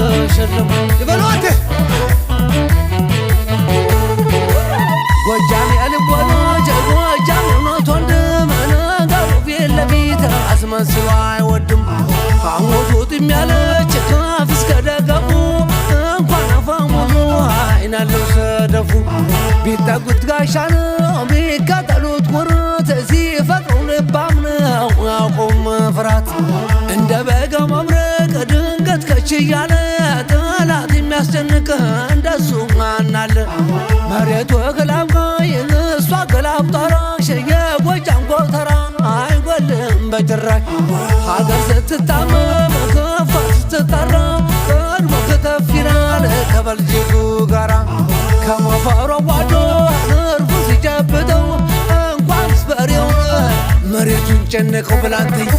ተሸለሙ ይበሏት ጎጃም ያልቦና ጎጃም የእውነት ወንድም ነገሩ ፊት ለፊት አስመስሎ አይወድም ሐሞቱት የሚያለች ከፍ እስከ ደገፉ እንኳን አፈሙዙ አይናለው ሰደፉ ቢጠጉት ጋሻ ነው ቢከተሉት ኩርት ሲፈጥሩ ልባም ነው ያውቁም ፍራት እንደ በጋ መብረቅ ድንገት ከች እያለ ጠላት የሚያስጨንቅ እንደሱ ማናለ መሬቱ ገላምቆይ እሷ ገላብጠራ የጎጃም ጎተራ አይጎልም በጭራሽ ሀገር ስትታመም ከፋ ስትጠራ ቀድሞ ከተፍ ይላል ከበልጅጉ ጋራ ከሞፈሮ ዋዶ እርፉ ሲጨብጠው እንኳንስ በሬውን መሬቱን ጨነቀው ብላንተኝ